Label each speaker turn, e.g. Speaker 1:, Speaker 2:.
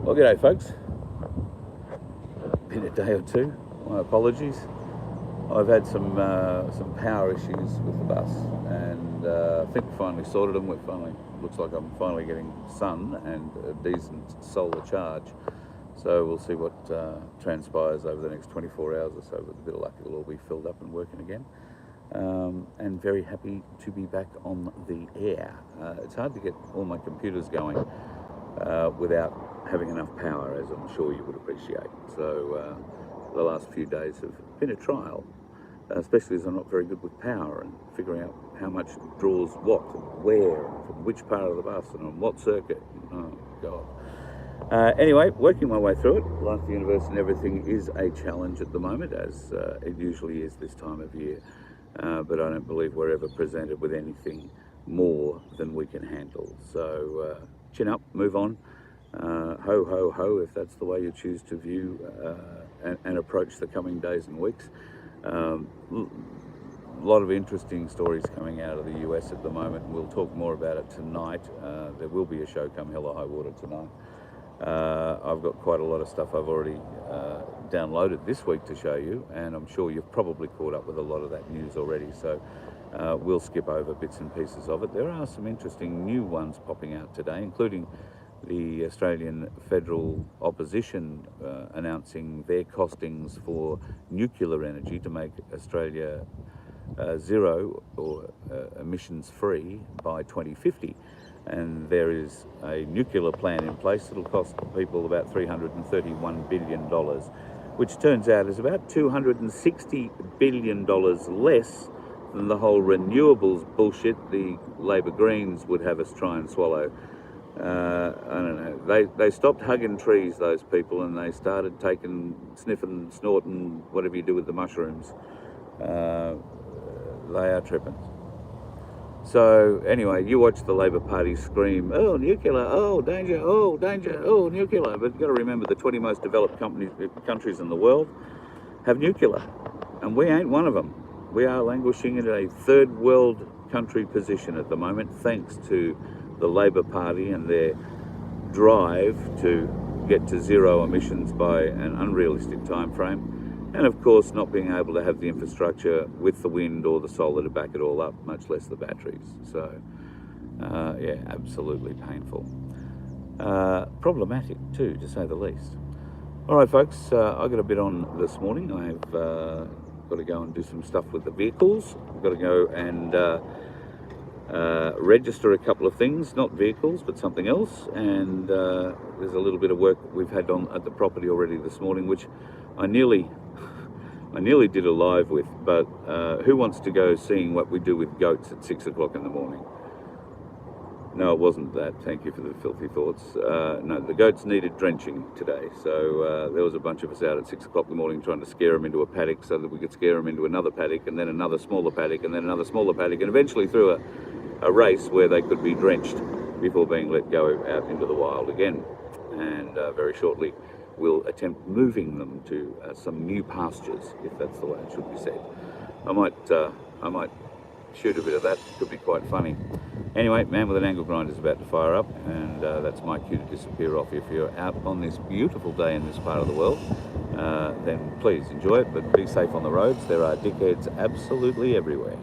Speaker 1: Well, g'day folks. Been a day or two. My apologies. I've had some power issues with the bus, and I think we finally sorted them. Looks like I'm finally getting sun and a decent solar charge. So we'll see what transpires over the next 24 hours or so. With a bit of luck, it'll all be filled up and working again. And very happy to be back on the air. It's hard to get all my computers going without having enough power, as I'm sure you would appreciate. So the last few days have been a trial, especially as I'm not very good with power and figuring out how much draws what, and where, and from which part of the bus, and on what circuit. Oh, God. Anyway, working my way through it. Life at the universe and everything is a challenge at the moment, as it usually is this time of year. But I don't believe we're ever presented with anything more than we can handle. So chin up, move on. Ho, ho, ho, if that's the way you choose to view and approach the coming days and weeks. A lot of interesting stories coming out of the US at the moment. We'll talk more about it tonight. There will be a show come hell or high water tonight. I've got quite a lot of stuff I've already downloaded this week to show you, and I'm sure you've probably caught up with a lot of that news already, so we'll skip over bits and pieces of it. There are some interesting new ones popping out today, including the Australian Federal Opposition announcing their costings for nuclear energy to make Australia zero or emissions free by 2050. And there is a nuclear plan in place that'll cost people about $331 billion, which turns out is about $260 billion less than the whole renewables bullshit the Labor Greens would have us try and swallow. I don't know, they stopped hugging trees, those people, and they started sniffing, snorting, whatever you do with the mushrooms. They are tripping. So anyway, you watch the Labor Party scream, oh, nuclear, oh, danger, oh, nuclear. But you've got to remember the 20 most developed countries in the world have nuclear, and we ain't one of them. We are languishing in a third world country position at the moment, thanks to the Labor Party and their drive to get to zero emissions by an unrealistic time frame. And of course, not being able to have the infrastructure with the wind or the solar to back it all up, much less the batteries. So, yeah, absolutely painful. Problematic too, to say the least. All right, folks, I got a bit on this morning. I've got to go and do some stuff with the vehicles. I've got to go and register a couple of things, not vehicles, but something else. And there's a little bit of work we've had on at the property already this morning, which I nearly did a live with, but who wants to go seeing what we do with goats at 6 o'clock in the morning? No, it wasn't that. Thank you for the filthy thoughts. No, the goats needed drenching today, so there was a bunch of us out at 6 o'clock in the morning trying to scare them into a paddock so that we could scare them into another paddock, and then another smaller paddock, and then another smaller paddock, and eventually through a race where they could be drenched before being let go out into the wild again. And very shortly we'll attempt moving them to some new pastures, if that's the way it should be said. I might shoot a bit of that. Could be quite funny. Anyway, Man with an Angle Grinder is about to fire up, and that's my cue to disappear off. If you're out on this beautiful day in this part of the world, then please enjoy it, but be safe on the roads. There are dickheads absolutely everywhere.